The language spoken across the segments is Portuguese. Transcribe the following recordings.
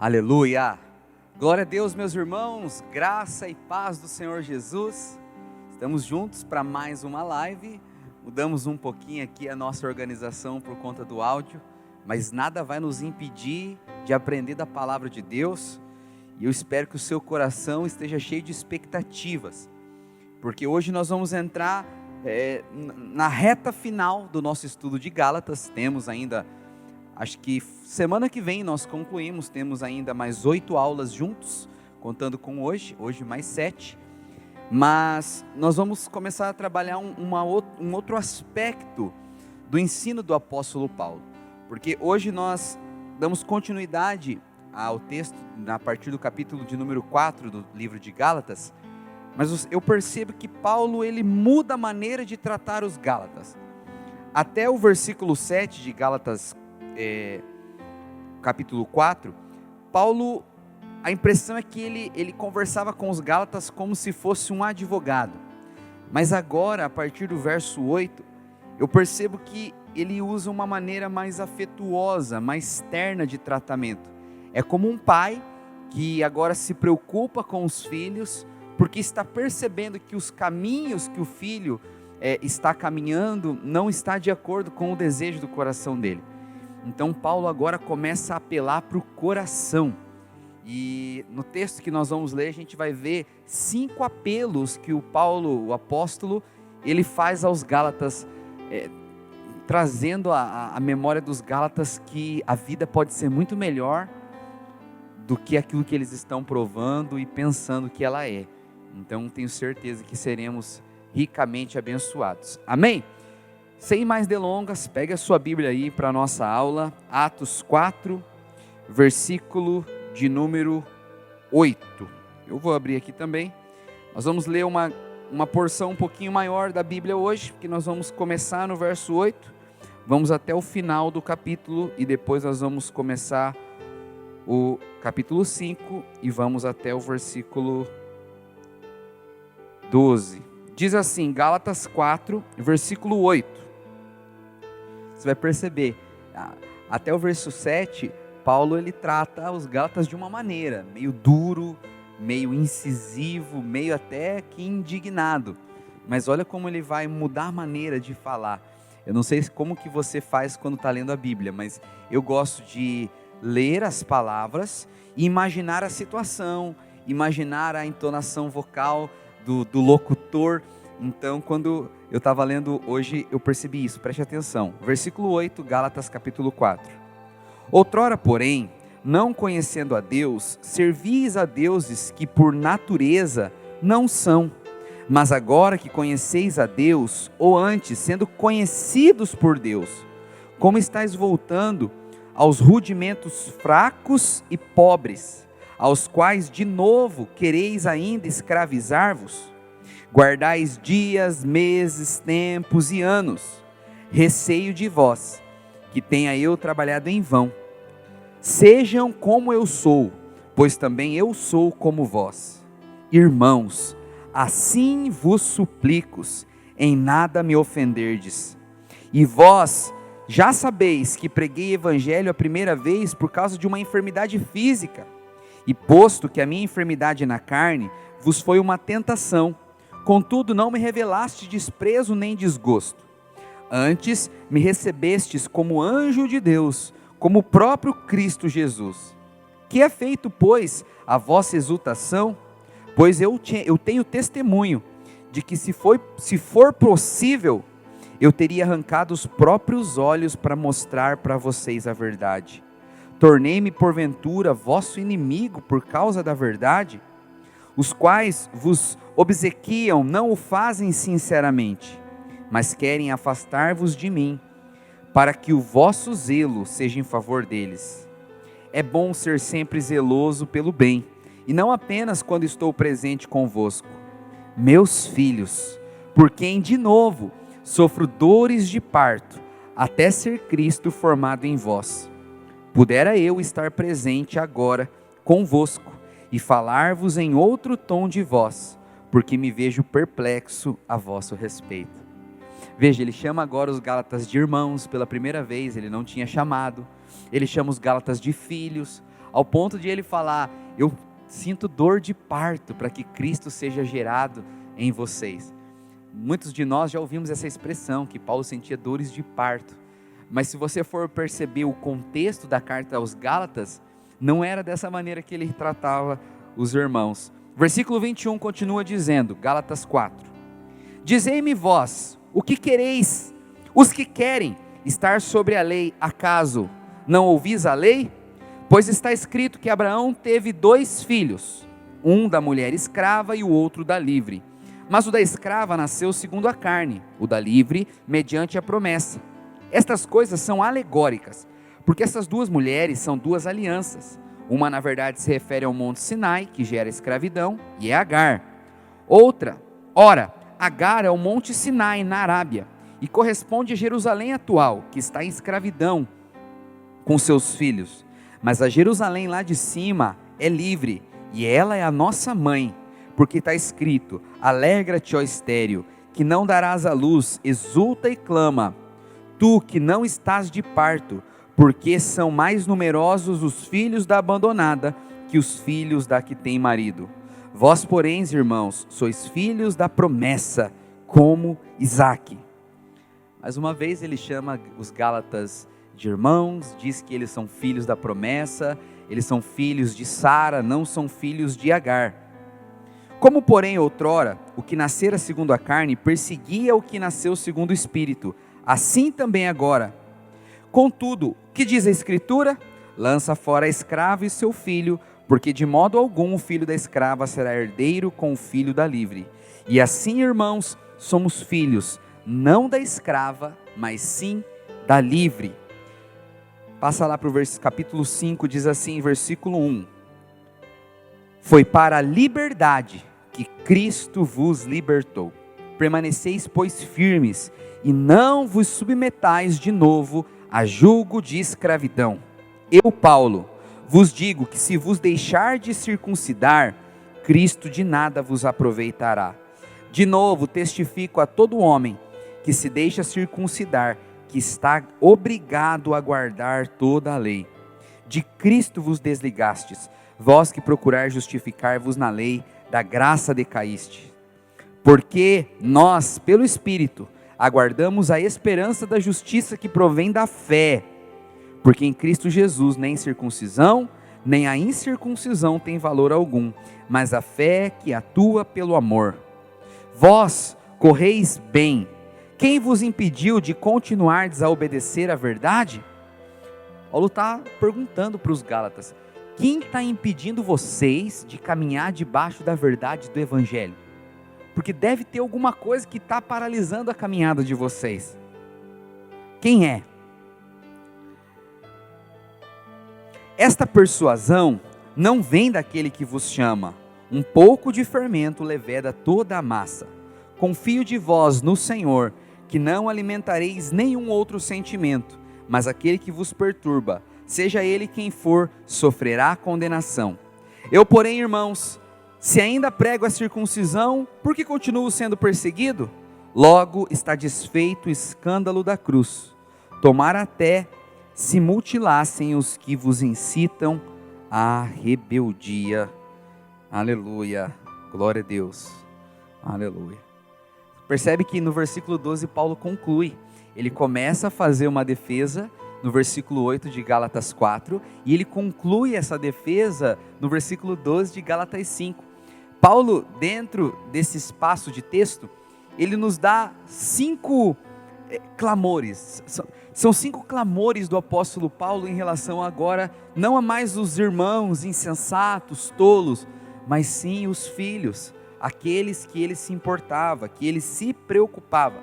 Aleluia! Glória a Deus, meus irmãos, graça e paz do Senhor Jesus. Estamos juntos para mais uma live. Mudamos um pouquinho aqui a nossa organização por conta do áudio, mas nada vai nos impedir de aprender da palavra de Deus. E eu espero que o seu coração esteja cheio de expectativas, porque hoje nós vamos entrar na reta final do nosso estudo de Gálatas. Temos ainda, acho que semana que vem nós concluímos, temos ainda mais 8 aulas juntos, contando com hoje mais 7, mas nós vamos começar a trabalhar um outro aspecto do ensino do apóstolo Paulo, porque hoje nós damos continuidade ao texto a partir do capítulo de número 4 do livro de Gálatas, mas eu percebo que Paulo ele muda a maneira de tratar os Gálatas. Até o versículo 7 de Gálatas capítulo 4, Paulo, a impressão é que ele conversava com os Gálatas como se fosse um advogado, mas agora, a partir do verso 8, eu percebo que ele usa uma maneira mais afetuosa, mais terna de tratamento. É como um pai que agora se preocupa com os filhos, porque está percebendo que os caminhos que o filho está caminhando não está de acordo com o desejo do coração dele. Então Paulo agora começa a apelar para o coração, e no texto que nós vamos ler a gente vai ver 5 apelos que o apóstolo, ele faz aos Gálatas, trazendo a memória dos Gálatas que a vida pode ser muito melhor do que aquilo que eles estão provando e pensando que ela é. Então tenho certeza que seremos ricamente abençoados, amém? Sem mais delongas, pegue a sua Bíblia aí para a nossa aula, Atos 4, versículo de número 8. Eu vou abrir aqui também. Nós vamos ler uma porção um pouquinho maior da Bíblia hoje, porque nós vamos começar no verso 8, vamos até o final do capítulo, e depois nós vamos começar o capítulo 5, e vamos até o versículo 12. Diz assim, Gálatas 4, versículo 8. Você vai perceber, até o verso 7, Paulo ele trata os Gálatas de uma maneira, meio duro, meio incisivo, meio até que indignado. Mas olha como ele vai mudar a maneira de falar. Eu não sei como que você faz quando está lendo a Bíblia, mas eu gosto de ler as palavras e imaginar a situação, imaginar a entonação vocal do locutor. Então, quando eu estava lendo hoje, eu percebi isso, preste atenção. Versículo 8, Gálatas capítulo 4. Outrora, porém, não conhecendo a Deus, servis a deuses que por natureza não são. Mas agora que conheceis a Deus, ou antes, sendo conhecidos por Deus, como estáis voltando aos rudimentos fracos e pobres, aos quais de novo quereis ainda escravizar-vos? Guardais dias, meses, tempos e anos. Receio de vós, que tenha eu trabalhado em vão. Sejam como eu sou, pois também eu sou como vós. Irmãos, assim vos suplico, em nada me ofenderdes. E vós já sabeis que preguei evangelho a primeira vez por causa de uma enfermidade física. E posto que a minha enfermidade na carne vos foi uma tentação, contudo não me revelaste desprezo nem desgosto. Antes me recebestes como anjo de Deus, como o próprio Cristo Jesus. Que é feito, pois, a vossa exultação? Pois eu tenho testemunho de que se for possível, eu teria arrancado os próprios olhos para mostrar para vocês a verdade. Tornei-me porventura vosso inimigo por causa da verdade? Os quais vos obsequiam não o fazem sinceramente, mas querem afastar-vos de mim, para que o vosso zelo seja em favor deles. É bom ser sempre zeloso pelo bem, e não apenas quando estou presente convosco. Meus filhos, por quem de novo sofro dores de parto, até ser Cristo formado em vós. Pudera eu estar presente agora convosco, e falar-vos em outro tom de voz, porque me vejo perplexo a vosso respeito. Veja, ele chama agora os Gálatas de irmãos pela primeira vez, ele não tinha chamado. Ele chama os Gálatas de filhos, ao ponto de ele falar: eu sinto dor de parto para que Cristo seja gerado em vocês. Muitos de nós já ouvimos essa expressão, que Paulo sentia dores de parto, mas se você for perceber o contexto da carta aos Gálatas, não era dessa maneira que ele tratava os irmãos. Versículo 21 continua dizendo, Gálatas 4: dizei-me vós, o que quereis? Os que querem estar sobre a lei, acaso não ouvis a lei? Pois está escrito que Abraão teve 2 filhos, um da mulher escrava e o outro da livre. Mas o da escrava nasceu segundo a carne, o da livre mediante a promessa. Estas coisas são alegóricas, porque essas 2 mulheres são 2 alianças. Uma na verdade se refere ao monte Sinai, que gera escravidão, e é Agar. Ora, Agar é o monte Sinai na Arábia, e corresponde a Jerusalém atual, que está em escravidão com seus filhos. Mas a Jerusalém lá de cima é livre, e ela é a nossa mãe, porque está escrito: alegra-te, ó estéril, que não darás à luz, exulta e clama, tu que não estás de parto, porque são mais numerosos os filhos da abandonada que os filhos da que tem marido. Vós, porém, irmãos, sois filhos da promessa, como Isaque. Mais uma vez ele chama os Gálatas de irmãos, diz que eles são filhos da promessa, eles são filhos de Sara, não são filhos de Agar. Como porém outrora, o que nascera segundo a carne, perseguia o que nasceu segundo o Espírito, assim também agora. Contudo, que diz a Escritura? Lança fora a escrava e seu filho, porque de modo algum o filho da escrava será herdeiro com o filho da livre. E assim, irmãos, somos filhos, não da escrava, mas sim da livre. Passa lá para o capítulo 5, diz assim, versículo 1. Foi para a liberdade que Cristo vos libertou. Permaneceis, pois, firmes, e não vos submetais de novo a julgo de escravidão. Eu, Paulo, vos digo que se vos deixar de circuncidar, Cristo de nada vos aproveitará. De novo, testifico a todo homem que se deixa circuncidar, que está obrigado a guardar toda a lei. De Cristo vos desligastes, vós que procurar justificar-vos na lei, da graça decaíste. Porque nós, pelo Espírito, aguardamos a esperança da justiça que provém da fé. Porque em Cristo Jesus nem circuncisão, nem a incircuncisão tem valor algum, mas a fé que atua pelo amor. Vós correis bem. Quem vos impediu de continuardes a obedecer à verdade? Paulo está perguntando para os Gálatas: quem está impedindo vocês de caminhar debaixo da verdade do Evangelho? Porque deve ter alguma coisa que está paralisando a caminhada de vocês. Quem é? Esta persuasão não vem daquele que vos chama. Um pouco de fermento leveda toda a massa. Confio de vós no Senhor, que não alimentareis nenhum outro sentimento, mas aquele que vos perturba, seja ele quem for, sofrerá condenação. Eu, porém, irmãos, se ainda prego a circuncisão, por que continuo sendo perseguido? Logo está desfeito o escândalo da cruz. Tomara até se mutilassem os que vos incitam à rebeldia. Aleluia, glória a Deus, aleluia. Percebe que no versículo 12 Paulo conclui, ele começa a fazer uma defesa no versículo 8 de Gálatas 4, e ele conclui essa defesa no versículo 12 de Gálatas 5. Paulo, dentro desse espaço de texto, ele nos dá 5 clamores, são 5 clamores do apóstolo Paulo em relação agora, não a mais os irmãos insensatos, tolos, mas sim os filhos, aqueles que ele se importava, que ele se preocupava.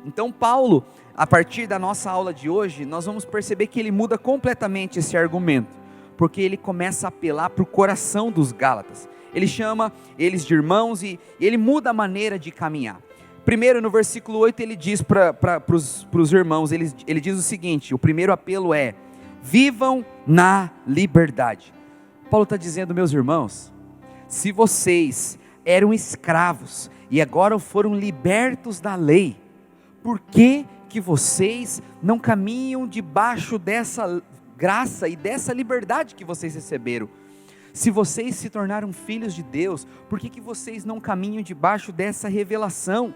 Então Paulo, a partir da nossa aula de hoje, nós vamos perceber que ele muda completamente esse argumento, porque ele começa a apelar para o coração dos Gálatas. Ele chama eles de irmãos e ele muda a maneira de caminhar. Primeiro, no versículo 8, ele diz para os irmãos, ele diz o seguinte, o primeiro apelo é: vivam na liberdade. Paulo está dizendo, meus irmãos, se vocês eram escravos e agora foram libertos da lei, por que vocês não caminham debaixo graça e dessa liberdade que vocês receberam. Se vocês se tornaram filhos de Deus, por que vocês não caminham debaixo dessa revelação?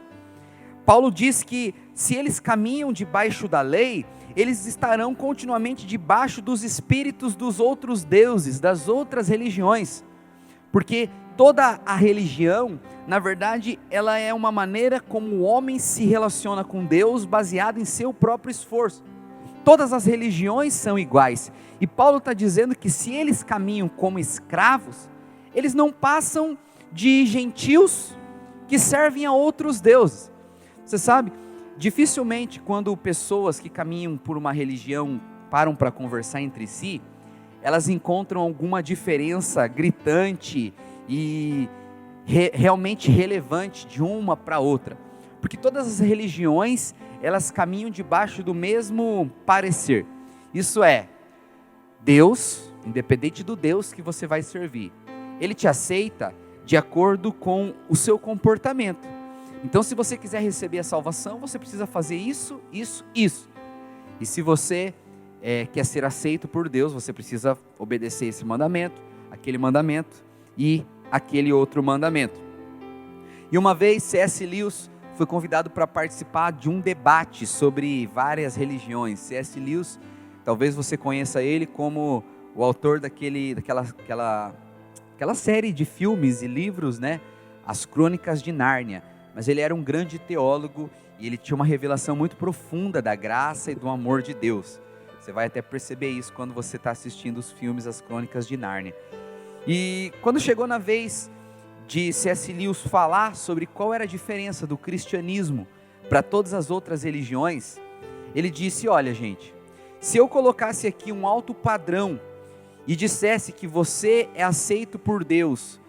Paulo diz que se eles caminham debaixo da lei, eles estarão continuamente debaixo dos espíritos dos outros deuses, das outras religiões, porque toda a religião, na verdade, ela é uma maneira como o homem se relaciona com Deus, baseado em seu próprio esforço. Todas as religiões são iguais, e Paulo está dizendo que se eles caminham como escravos, eles não passam de gentios que servem a outros deuses. Você sabe, dificilmente quando pessoas que caminham por uma religião param para conversar entre si, elas encontram alguma diferença gritante e realmente relevante de uma para outra, porque todas as religiões, elas caminham debaixo do mesmo parecer. Isso é, Deus, independente do Deus que você vai servir, Ele te aceita de acordo com o seu comportamento. Então, se você quiser receber a salvação, você precisa fazer isso, isso, isso. E se você quer ser aceito por Deus, você precisa obedecer esse mandamento, aquele mandamento e aquele outro mandamento. E uma vez C.S. Lewis foi convidado para participar de um debate sobre várias religiões. C.S. Lewis, talvez você conheça ele como o autor daquela série de filmes e livros, né? As Crônicas de Nárnia. Mas ele era um grande teólogo e ele tinha uma revelação muito profunda da graça e do amor de Deus. Você vai até perceber isso quando você está assistindo os filmes As Crônicas de Nárnia. E quando chegou na vez de C.S. Lewis falar sobre qual era a diferença do cristianismo para todas as outras religiões, ele disse: olha gente, se eu colocasse aqui um alto padrão e dissesse que você é aceito por Deus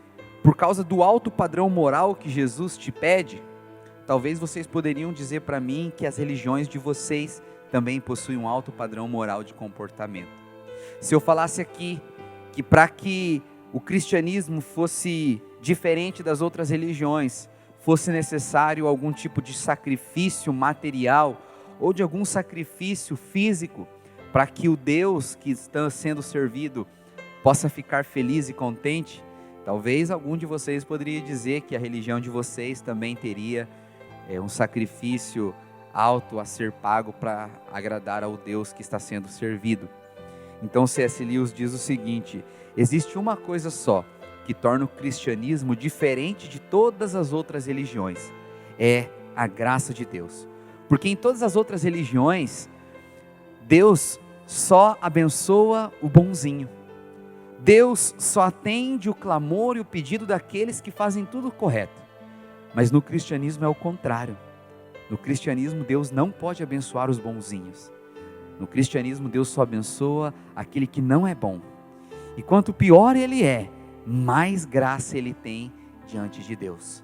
por causa do alto padrão moral que Jesus te pede, talvez vocês poderiam dizer para mim que as religiões de vocês também possuem um alto padrão moral de comportamento. Se eu falasse aqui que para que o cristianismo fosse diferente das outras religiões, fosse necessário algum tipo de sacrifício material ou de algum sacrifício físico para que o Deus que está sendo servido possa ficar feliz e contente, talvez algum de vocês poderia dizer que a religião de vocês também teria um sacrifício alto a ser pago para agradar ao Deus que está sendo servido. Então C.S. Lewis diz o seguinte: existe uma coisa só que torna o cristianismo diferente de todas as outras religiões, é a graça de Deus. Porque em todas as outras religiões, Deus só abençoa o bonzinho. Deus só atende o clamor e o pedido daqueles que fazem tudo correto. Mas no cristianismo é o contrário. No cristianismo Deus não pode abençoar os bonzinhos. No cristianismo Deus só abençoa aquele que não é bom. E quanto pior ele é, mais graça ele tem diante de Deus.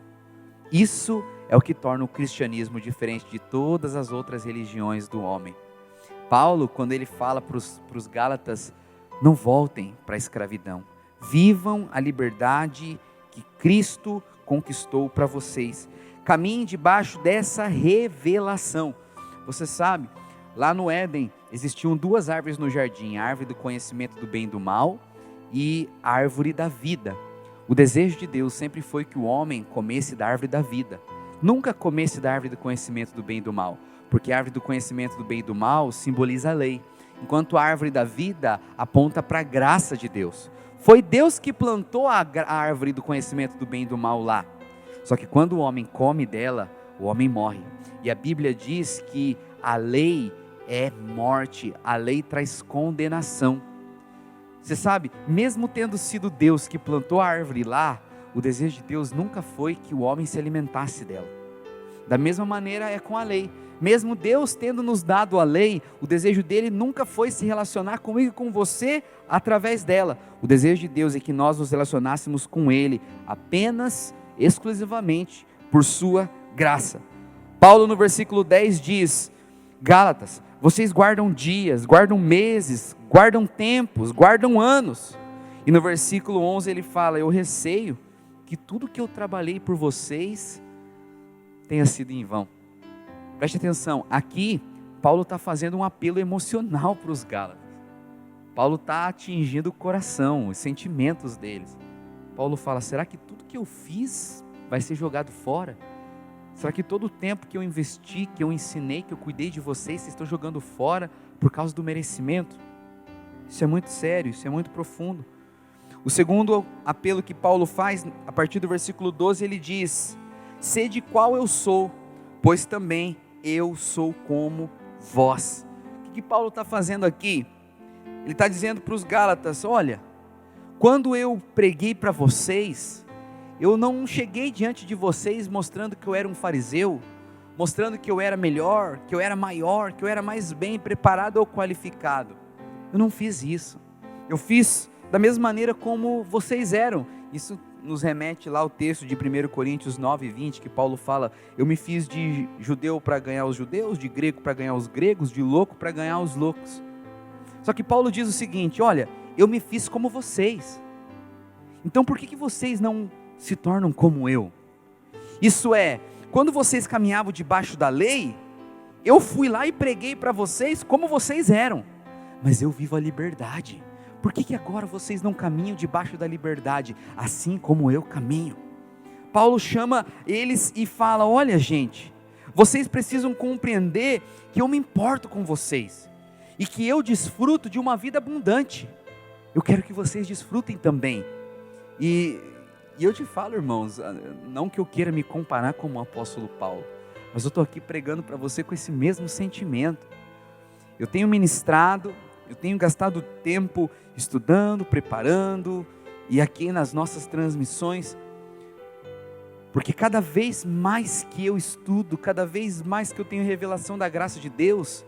Isso é o que torna o cristianismo diferente de todas as outras religiões do homem. Paulo, quando ele fala para os Gálatas, não voltem para a escravidão, vivam a liberdade que Cristo conquistou para vocês, caminhem debaixo dessa revelação. Você sabe, lá no Éden existiam duas árvores no jardim, a árvore do conhecimento do bem e do mal e a árvore da vida. O desejo de Deus sempre foi que o homem comesse da árvore da vida, nunca comesse da árvore do conhecimento do bem e do mal, porque a árvore do conhecimento do bem e do mal simboliza a lei, enquanto a árvore da vida aponta para a graça de Deus. Foi Deus que plantou a árvore do conhecimento do bem e do mal lá, só que quando o homem come dela, o homem morre, e a Bíblia diz que a lei é morte, a lei traz condenação. Você sabe, mesmo tendo sido Deus que plantou a árvore lá, o desejo de Deus nunca foi que o homem se alimentasse dela. Da mesma maneira é com a lei. Mesmo Deus tendo nos dado a lei, o desejo dele nunca foi se relacionar comigo e com você através dela. O desejo de Deus é que nós nos relacionássemos com ele apenas, exclusivamente, por sua graça. Paulo no versículo 10 diz: Gálatas, vocês guardam dias, guardam meses, guardam tempos, guardam anos. E no versículo 11 ele fala: eu receio que tudo que eu trabalhei por vocês tenha sido em vão. Preste atenção, aqui Paulo está fazendo um apelo emocional para os Gálatas. Paulo está atingindo o coração, os sentimentos deles. Paulo fala: será que tudo que eu fiz vai ser jogado fora? Será que todo o tempo que eu investi, que eu ensinei, que eu cuidei de vocês estão jogando fora por causa do merecimento? Isso é muito sério, isso é muito profundo. O segundo apelo que Paulo faz, a partir do versículo 12, ele diz: sede qual eu sou, pois também eu sou como vós. O que Paulo está fazendo aqui? Ele está dizendo para os Gálatas: olha, quando eu preguei para vocês, eu não cheguei diante de vocês mostrando que eu era um fariseu, mostrando que eu era melhor, que eu era maior, que eu era mais bem preparado ou qualificado. Eu não fiz isso. Eu fiz da mesma maneira como vocês eram. Isso nos remete lá ao texto de 1 Coríntios 9:20, que Paulo fala: eu me fiz de judeu para ganhar os judeus, de grego para ganhar os gregos, de louco para ganhar os loucos. Só que Paulo diz o seguinte: olha, eu me fiz como vocês. Então por que vocês não se tornam como eu? Isso é, quando vocês caminhavam debaixo da lei, eu fui lá e preguei para vocês como vocês eram. Mas eu vivo a liberdade. Por que agora vocês não caminham debaixo da liberdade, assim como eu caminho? Paulo chama eles e fala: olha gente, vocês precisam compreender que eu me importo com vocês, e que eu desfruto de uma vida abundante. Eu quero que vocês desfrutem também. E eu te falo, irmãos, não que eu queira me comparar com o apóstolo Paulo, mas eu estou aqui pregando para você com esse mesmo sentimento. Eu tenho ministrado, eu tenho gastado tempo estudando, preparando, e aqui nas nossas transmissões, porque cada vez mais que eu estudo, cada vez mais que eu tenho revelação da graça de Deus,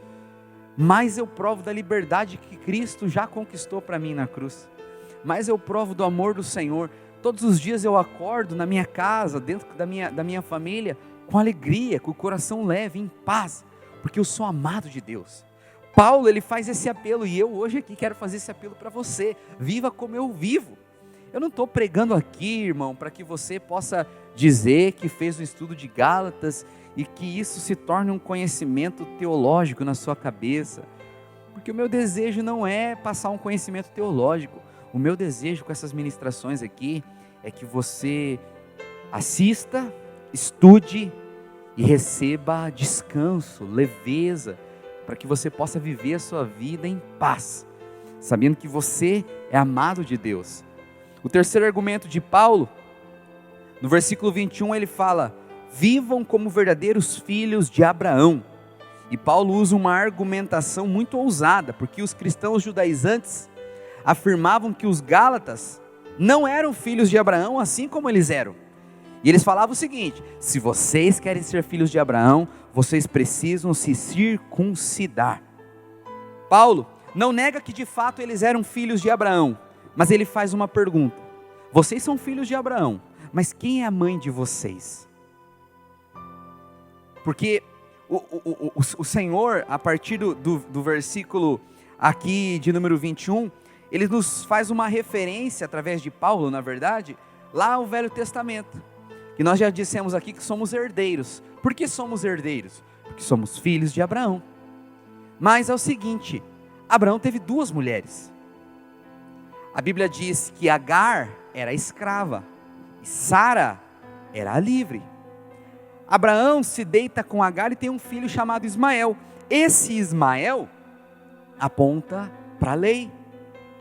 mais eu provo da liberdade que Cristo já conquistou para mim na cruz, mais eu provo do amor do Senhor. Todos os dias eu acordo na minha casa, dentro da minha família, com alegria, com o coração leve, em paz, porque eu sou amado de Deus. Paulo, ele faz esse apelo, e eu hoje aqui quero fazer esse apelo para você: viva como eu vivo. Eu não estou pregando aqui, irmão, para que você possa dizer que fez um estudo de Gálatas, e que isso se torne um conhecimento teológico na sua cabeça, porque o meu desejo não é passar um conhecimento teológico. O meu desejo com essas ministrações aqui é que você assista, estude e receba descanso, leveza, para que você possa viver a sua vida em paz, sabendo que você é amado de Deus. O terceiro argumento de Paulo, no versículo 21, ele fala: vivam como verdadeiros filhos de Abraão. E Paulo usa uma argumentação muito ousada, porque os cristãos judaizantes afirmavam que os Gálatas não eram filhos de Abraão, assim como eles eram. E eles falavam o seguinte: se vocês querem ser filhos de Abraão, vocês precisam se circuncidar. Paulo não nega que de fato eles eram filhos de Abraão, mas ele faz uma pergunta: vocês são filhos de Abraão, mas quem é a mãe de vocês? Porque o Senhor, a partir do versículo aqui de número 21, ele nos faz uma referência, através de Paulo, na verdade, lá ao Velho Testamento, que nós já dissemos aqui que somos herdeiros. Por que somos herdeiros? Porque somos filhos de Abraão. Mas é o seguinte: Abraão teve duas mulheres. A Bíblia diz que Agar era escrava e Sara era livre. Abraão se deita com Agar e tem um filho chamado Ismael. Esse Ismael aponta para a lei,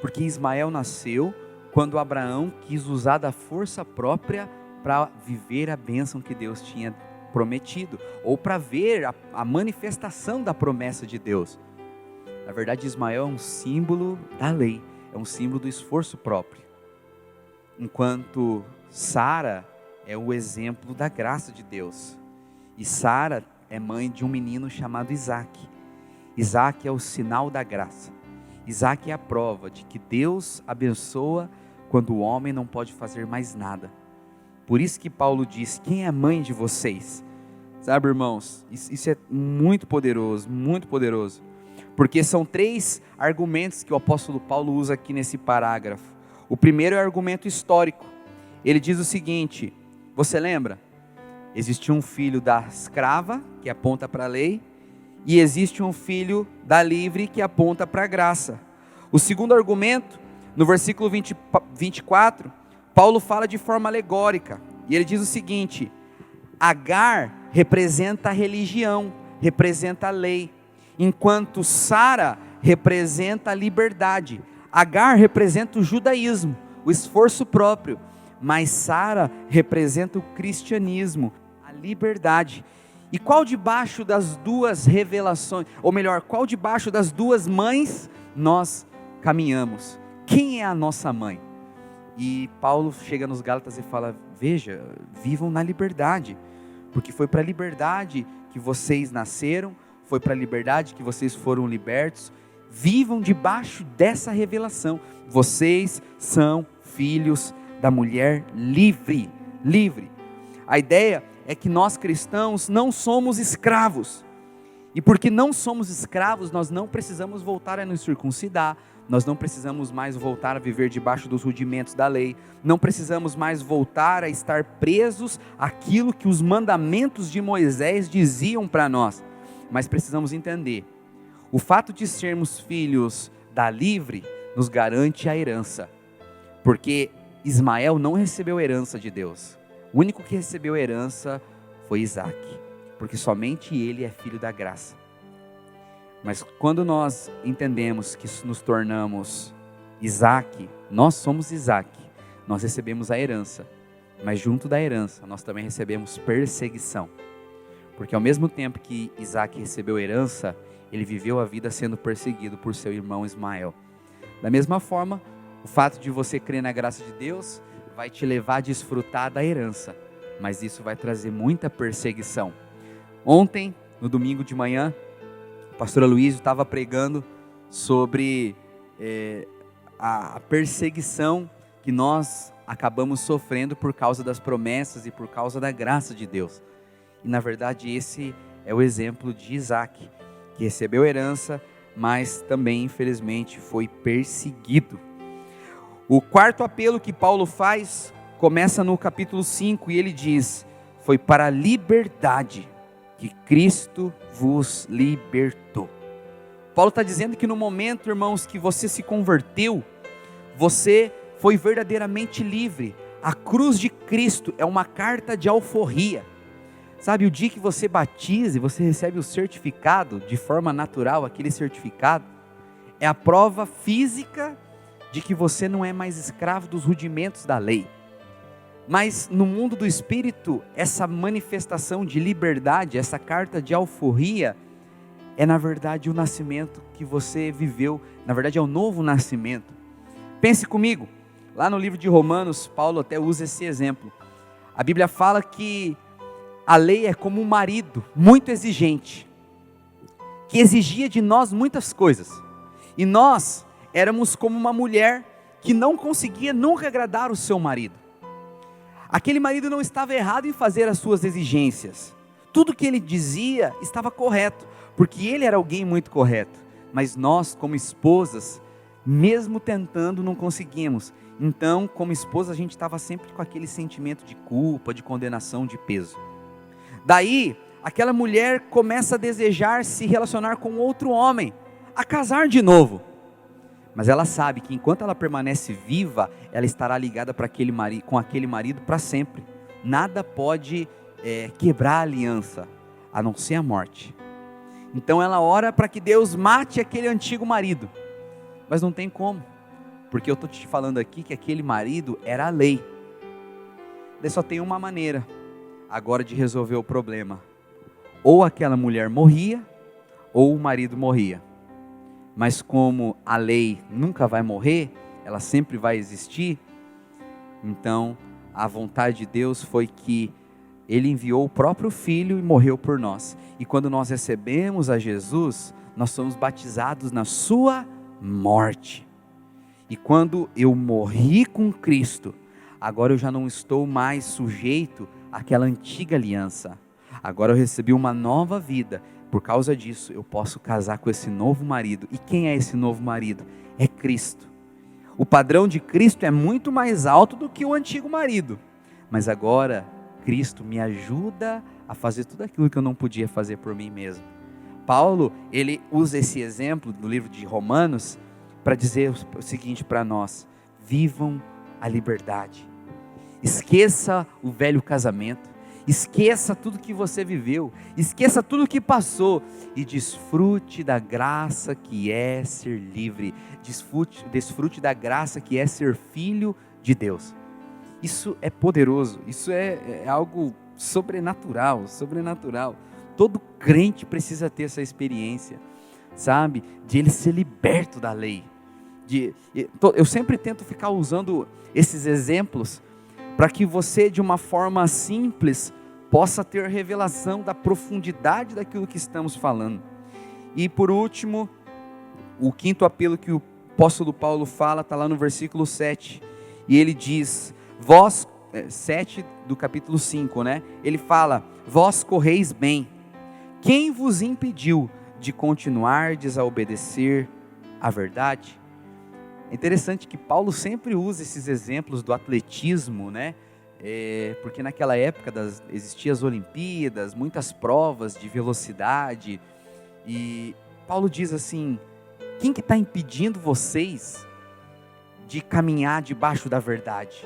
porque Ismael nasceu quando Abraão quis usar da força própria para viver a bênção que Deus tinha prometido, ou para ver a manifestação da promessa de Deus. Na verdade, Ismael é um símbolo da lei, é um símbolo do esforço próprio, enquanto Sara é o exemplo da graça de Deus. E Sara é mãe de um menino chamado Isaac. Isaac é o sinal da graça. Isaac é a prova de que Deus abençoa quando o homem não pode fazer mais nada. Por isso que Paulo diz: quem é a mãe de vocês? Sabe, irmãos, isso é muito poderoso, porque são três argumentos que o apóstolo Paulo usa aqui nesse parágrafo. O primeiro é o argumento histórico. Ele diz o seguinte: você lembra? Existe um filho da escrava, que aponta para a lei, e existe um filho da livre, que aponta para a graça. O segundo argumento, no versículo 24, Paulo fala de forma alegórica, e ele diz o seguinte: Agar representa a religião, representa a lei, enquanto Sara representa a liberdade. Agar representa o judaísmo, o esforço próprio, mas Sara representa o cristianismo, a liberdade. E qual debaixo das duas revelações, ou melhor, qual debaixo das duas mães nós caminhamos? Quem é a nossa mãe? E Paulo chega nos Gálatas e fala: veja, vivam na liberdade, porque foi para a liberdade que vocês nasceram, foi para a liberdade que vocês foram libertos. Vivam debaixo dessa revelação. Vocês são filhos da mulher livre. A ideia é que nós cristãos não somos escravos. E porque não somos escravos, nós não precisamos voltar a nos circuncidar. Nós não precisamos mais voltar a viver debaixo dos rudimentos da lei. Não precisamos mais voltar a estar presos àquilo que os mandamentos de Moisés diziam para nós. Mas precisamos entender: o fato de sermos filhos da livre nos garante a herança. Porque Ismael não recebeu herança de Deus. O único que recebeu herança foi Isaac, porque somente ele é filho da graça. Mas quando nós entendemos que nos tornamos Isaac, nós somos Isaac, nós recebemos a herança, mas junto da herança nós também recebemos perseguição, porque ao mesmo tempo que Isaac recebeu herança, ele viveu a vida sendo perseguido por seu irmão Ismael. Da mesma forma, o fato de você crer na graça de Deus vai te levar a desfrutar da herança, mas isso vai trazer muita perseguição. Ontem, no domingo de manhã, a pastora Luísa estava pregando sobre a perseguição que nós acabamos sofrendo por causa das promessas e por causa da graça de Deus. E na verdade esse é o exemplo de Isaac, que recebeu herança, mas também infelizmente foi perseguido. O quarto apelo que Paulo faz começa no capítulo 5 e ele diz: foi para a liberdade que Cristo vos libertou. Paulo está dizendo que no momento, irmãos, que você se converteu, você foi verdadeiramente livre. A cruz de Cristo é uma carta de alforria. Sabe, o dia que você batiza e você recebe o certificado de forma natural, aquele certificado é a prova física de que você não é mais escravo dos rudimentos da lei. Mas no mundo do espírito, essa manifestação de liberdade, essa carta de alforria, é na verdade o nascimento que você viveu, na verdade é o novo nascimento. Pense comigo, lá no livro de Romanos, Paulo até usa esse exemplo. A Bíblia fala que a lei é como um marido muito exigente, que exigia de nós muitas coisas, e nós éramos como uma mulher que não conseguia nunca agradar o seu marido. Aquele marido não estava errado em fazer as suas exigências, tudo que ele dizia estava correto, porque ele era alguém muito correto, mas nós como esposas, mesmo tentando não conseguimos. Então como esposa a gente estava sempre com aquele sentimento de culpa, de condenação, de peso. Daí aquela mulher começa a desejar se relacionar com outro homem, a casar de novo. Mas ela sabe que enquanto ela permanece viva, ela estará ligada com aquele marido para sempre. Nada pode quebrar a aliança, a não ser a morte. Então ela ora para que Deus mate aquele antigo marido. Mas não tem como, porque eu estou te falando aqui que aquele marido era a lei. Daí só tem uma maneira agora de resolver o problema: ou aquela mulher morria, ou o marido morria. Mas como a lei nunca vai morrer, ela sempre vai existir, então a vontade de Deus foi que Ele enviou o próprio Filho e morreu por nós. E quando nós recebemos a Jesus, nós somos batizados na sua morte. E quando eu morri com Cristo, agora eu já não estou mais sujeito àquela antiga aliança. Agora eu recebi uma nova vida. Por causa disso, eu posso casar com esse novo marido. E quem é esse novo marido? É Cristo. O padrão de Cristo é muito mais alto do que o antigo marido. Mas agora, Cristo me ajuda a fazer tudo aquilo que eu não podia fazer por mim mesmo. Paulo, ele usa esse exemplo do livro de Romanos para dizer o seguinte para nós: vivam a liberdade. Esqueça o velho casamento, esqueça tudo que você viveu, esqueça tudo que passou e desfrute da graça que é ser livre, desfrute da graça que é ser filho de Deus. Isso é poderoso, isso é algo sobrenatural. Todo crente precisa ter essa experiência, sabe, de ele ser liberto da lei. Eu sempre tento ficar usando esses exemplos para que você, de uma forma simples, possa ter revelação da profundidade daquilo que estamos falando. E por último, o quinto apelo que o apóstolo Paulo fala, está lá no versículo 7, e ele diz, 7 do capítulo 5, né? Ele fala, vós correis bem, quem vos impediu de continuardes a obedecer à verdade? É interessante que Paulo sempre usa esses exemplos do atletismo, né? Porque naquela época existiam as Olimpíadas, muitas provas de velocidade, e Paulo diz assim, quem que está impedindo vocês de caminhar debaixo da verdade?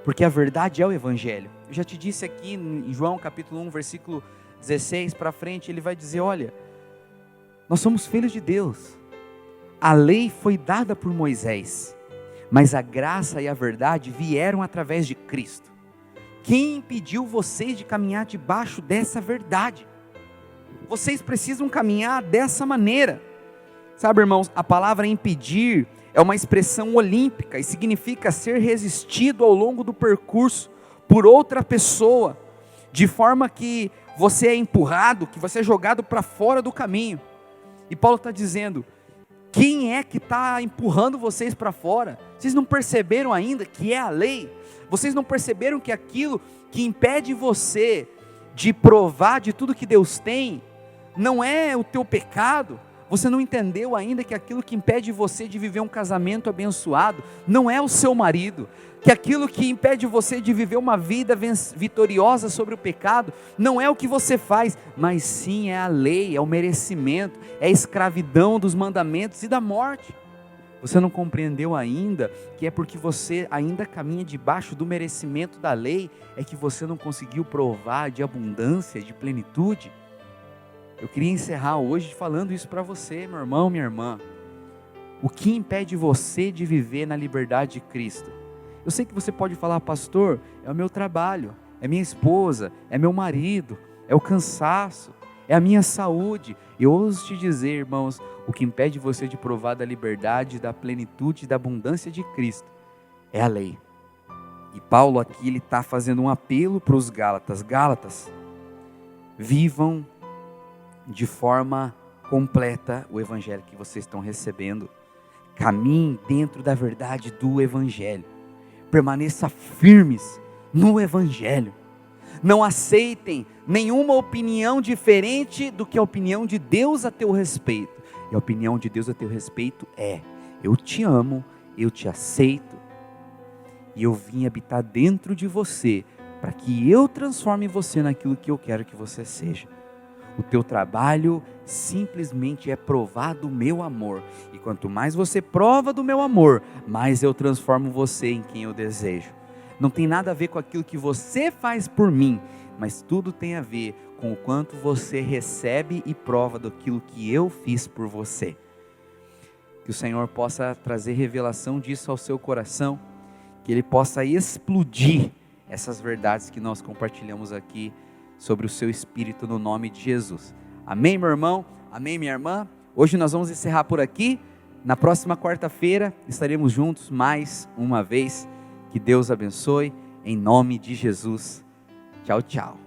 Porque a verdade é o Evangelho. Eu já te disse aqui em João capítulo 1, versículo 16 para frente, ele vai dizer, olha, nós somos filhos de Deus. A lei foi dada por Moisés, mas a graça e a verdade vieram através de Cristo. Quem impediu vocês de caminhar debaixo dessa verdade? Vocês precisam caminhar dessa maneira. Sabe, irmãos, a palavra impedir é uma expressão olímpica e significa ser resistido ao longo do percurso por outra pessoa, de forma que você é empurrado, que você é jogado para fora do caminho. E Paulo está dizendo, quem é que está empurrando vocês para fora? Vocês não perceberam ainda que é a lei? Vocês não perceberam que aquilo que impede você de provar de tudo que Deus tem, não é o teu pecado? Você não entendeu ainda que aquilo que impede você de viver um casamento abençoado, não é o seu marido? Que aquilo que impede você de viver uma vida vitoriosa sobre o pecado, não é o que você faz, mas sim é a lei, é o merecimento, é a escravidão dos mandamentos e da morte. Você não compreendeu ainda que é porque você ainda caminha debaixo do merecimento da lei, é que você não conseguiu provar de abundância, de plenitude? Eu queria encerrar hoje falando isso para você, meu irmão, minha irmã. O que impede você de viver na liberdade de Cristo? Eu sei que você pode falar, pastor, é o meu trabalho, é minha esposa, é meu marido, é o cansaço, é a minha saúde. Eu ouso te dizer, irmãos, o que impede você de provar da liberdade, da plenitude, da abundância de Cristo, é a lei. E Paulo aqui, ele está fazendo um apelo para os Gálatas. Gálatas, vivam de forma completa o Evangelho que vocês estão recebendo. Caminhem dentro da verdade do Evangelho. Permaneça firmes no Evangelho. Não aceitem nenhuma opinião diferente do que a opinião de Deus a teu respeito. E a opinião de Deus a teu respeito é: eu te amo, eu te aceito, e eu vim habitar dentro de você, para que eu transforme você naquilo que eu quero que você seja. O teu trabalho simplesmente é provar do meu amor. E quanto mais você prova do meu amor, mais eu transformo você em quem eu desejo. Não tem nada a ver com aquilo que você faz por mim, mas tudo tem a ver com o quanto você recebe e prova daquilo que eu fiz por você. Que o Senhor possa trazer revelação disso ao seu coração, que Ele possa explodir essas verdades que nós compartilhamos aqui sobre o seu espírito, no nome de Jesus. Amém, meu irmão? Amém, minha irmã? Hoje nós vamos encerrar por aqui. Na próxima quarta-feira estaremos juntos mais uma vez. Que Deus abençoe, em nome de Jesus. Tchau, tchau.